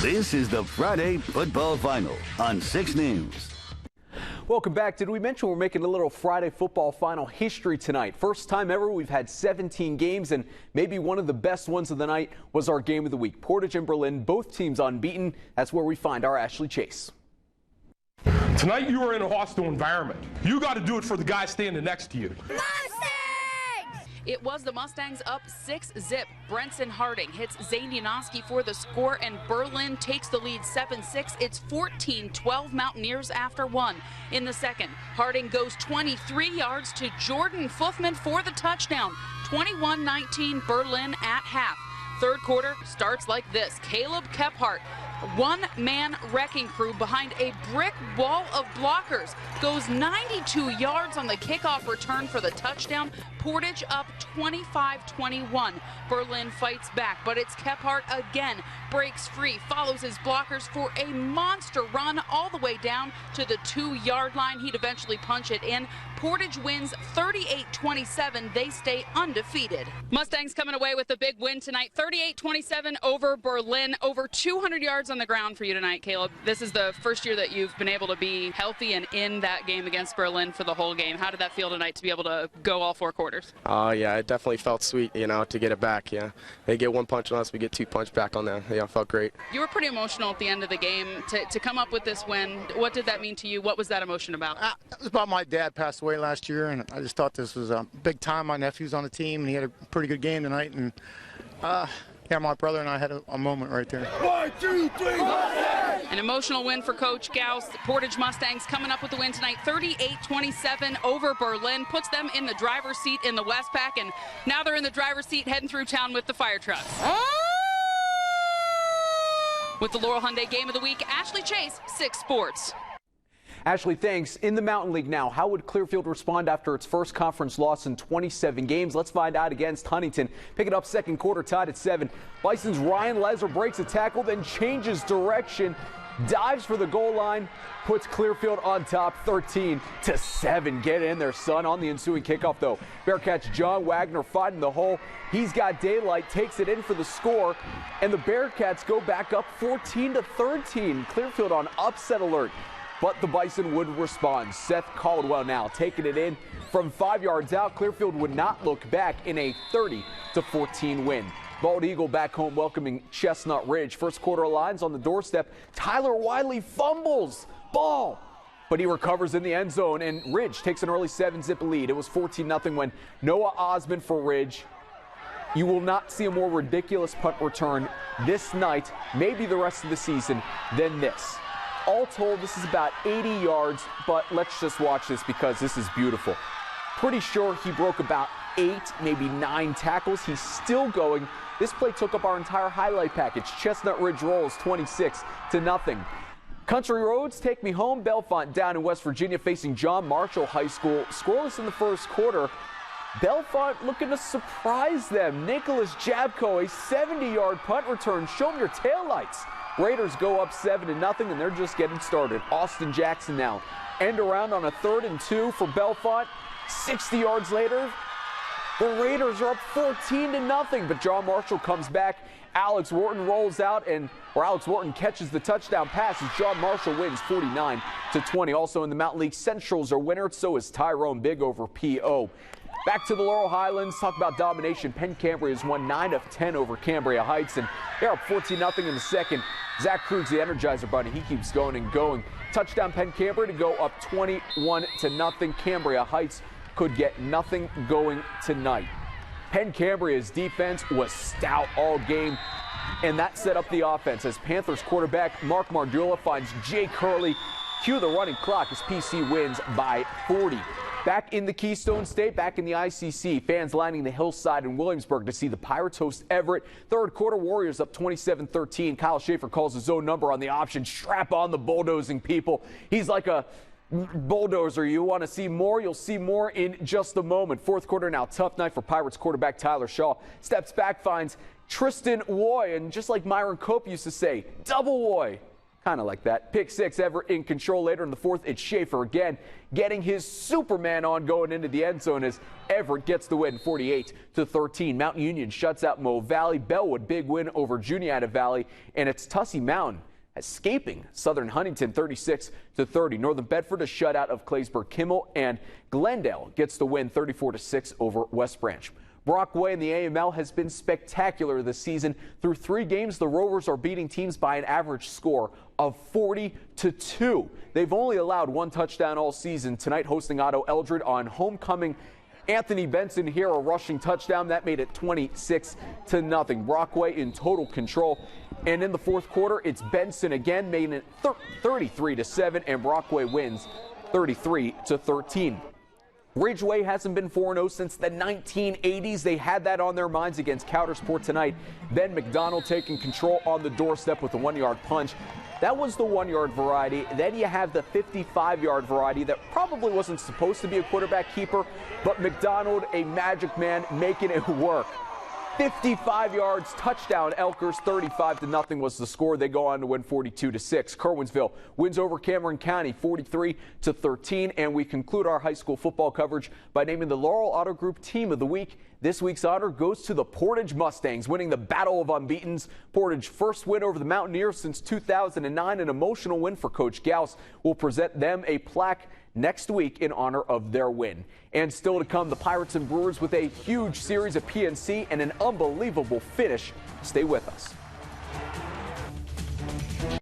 This is the Friday Football Final on 6 News. Welcome back. Did we mention we're making a little Friday Football Final history tonight? First time ever we've had 17 games, and maybe one of the best ones of the night was our game of the week. Portage and Berlin, both teams unbeaten. That's where we find our Ashley Chase. Tonight you are in a hostile environment. You got to do it for the guy standing next to you. It was the Mustangs up 6-zip. Brenson Harding hits Zane Yanoski for the score, and Berlin takes the lead 7-6. It's 14-12 Mountaineers after 1. In the second, Harding goes 23 yards to Jordan Fuffman for the touchdown. 21-19 Berlin at half. Third quarter starts like this. Caleb Kephart, one-man wrecking crew behind a brick wall of blockers, goes 92 yards on the kickoff return for the touchdown. Portage up 25-21. Berlin fights back, but it's Kephart again. Breaks free, follows his blockers for a monster run all the way down to the 2-yard line. He'd eventually punch it in. Portage wins 38-27. They stay undefeated. Mustangs coming away with a big win tonight, 38-27 over Berlin. Over 200 yards on the ground for you tonight, Caleb. This is the first year that you've been able to be healthy and in that game against Berlin for the whole game. How did that feel tonight to be able to go all 4 quarters? Yeah, it definitely felt sweet, to get it back. Yeah, they get 1 punch on us, we get 2 punch back on them. Yeah, it felt great. You were pretty emotional at the end of the game to come up with this win. What did that mean to you? What was that emotion about? It was about my dad passed away last year, and I just thought this was a big time. My nephew's on the team, and he had a pretty good game tonight. And yeah, my brother and I had a moment right there. 1, 2, 3, An emotional win for Coach Gauss. Portage Mustangs coming up with the win tonight, 38-27 over Berlin. Puts them in the driver's seat in the Westpac, and now they're in the driver's seat heading through town with the fire trucks. With the Laurel Hyundai Game of the Week, Ashley Chase, 6 Sports. Ashley, thanks. In the Mountain League now, how would Clearfield respond after its first conference loss in 27 games? Let's find out against Huntington. Pick it up second quarter, tied at 7. Bison's Ryan Lezer breaks a tackle, then changes direction, dives for the goal line, puts Clearfield on top 13-7. Get in there, son. On the ensuing kickoff, though, Bearcats' John Wagner fighting the hole. He's got daylight, takes it in for the score, and the Bearcats go back up 14-13. Clearfield on upset alert. But the Bison would respond. Seth Caldwell now taking it in from 5 yards out. Clearfield would not look back in a 30-14 win. Bald Eagle back home welcoming Chestnut Ridge. First quarter lines on the doorstep. Tyler Wiley fumbles ball, but he recovers in the end zone, and Ridge takes an early 7-zip lead. It was 14-0 when Noah Osmond for Ridge. You will not see a more ridiculous punt return this night, maybe the rest of the season, than this. All told, this is about 80 yards, but let's just watch this because this is beautiful. Pretty sure he broke about 8, maybe 9 tackles. He's still going. This play took up our entire highlight package. Chestnut Ridge rolls 26-0. Country Roads take me home. Bellefonte down in West Virginia facing John Marshall High School. Scoreless in the first quarter. Bellefonte looking to surprise them. Nicholas Jabko, a 70-yard punt return. Show them your taillights. Raiders go up 7-0, and they're just getting started. Austin Jackson now. End around on a 3rd and 2 for Bellefonte. 60 yards later, the Raiders are up 14-0, but John Marshall comes back. Alex Wharton rolls out, Alex Wharton catches the touchdown pass as John Marshall wins 49-20. Also in the Mountain League, Central's are winner, so is Tyrone Big over P.O. Back to the Laurel Highlands, talk about domination. Penn Cambria has won 9 of 10 over Cambria Heights, and they're up 14-0 in the second. Zach Krug's the Energizer Bunny. He keeps going and going. Touchdown Penn Cambria to go up 21-0. Cambria Heights could get nothing going tonight. Penn Cambria's defense was stout all game, and that set up the offense as Panthers quarterback Mark Mardula finds Jake Hurley. Cue the running clock as PC wins by 40. Back in the Keystone State, back in the ICC, fans lining the hillside in Williamsburg to see the Pirates host Everett. Third quarter, Warriors up 27-13. Kyle Schaefer calls his own number on the option. Strap on the bulldozing people. He's like a bulldozer. You want to see more? You'll see more in just a moment. Fourth quarter now, tough night for Pirates quarterback Tyler Shaw. Steps back, finds Tristan Woy, and just like Myron Cope used to say, double Woy. Kind of like that. Pick six, Everett in control later in the fourth. It's Schaefer again, getting his Superman on going into the end zone as Everett gets the win 48-13. Mountain Union shuts out Mo Valley. Bellwood, big win over Juniata Valley. And it's Tussey Mountain escaping Southern Huntington 36-30. Northern Bedford a shutout of Claysburg Kimmel, and Glendale gets the win 34-6 over West Branch. Brockway in the AML has been spectacular this season. Through 3 games, the Rovers are beating teams by an average score of 40-2. They've only allowed 1 touchdown all season. Tonight hosting Otto Eldred on homecoming. Anthony Benson here, a rushing touchdown. That made it 26-0. Brockway in total control. And in the fourth quarter, it's Benson again, making it 33-7, and Brockway wins 33-13. Ridgeway hasn't been 4-0 since the 1980s. They had that on their minds against Coudersport tonight. Then McDonald taking control on the doorstep with a 1-yard punch. That was the 1-yard variety. Then you have the 55-yard variety that probably wasn't supposed to be a quarterback keeper, but McDonald, a magic man, making it work. 55 yards, touchdown. Elkers 35-0 was the score. They go on to win 42-6. Kerwinsville wins over Cameron County 43-13. And we conclude our high school football coverage by naming the Laurel Auto Group Team of the Week. This week's honor goes to the Portage Mustangs, winning the Battle of Unbeatens. Portage first win over the Mountaineers since 2009, an emotional win for Coach Gauss. We'll present them a plaque next week in honor of their win. And still to come, the Pirates and Brewers with a huge series of PNC and an unbelievable finish. Stay with us.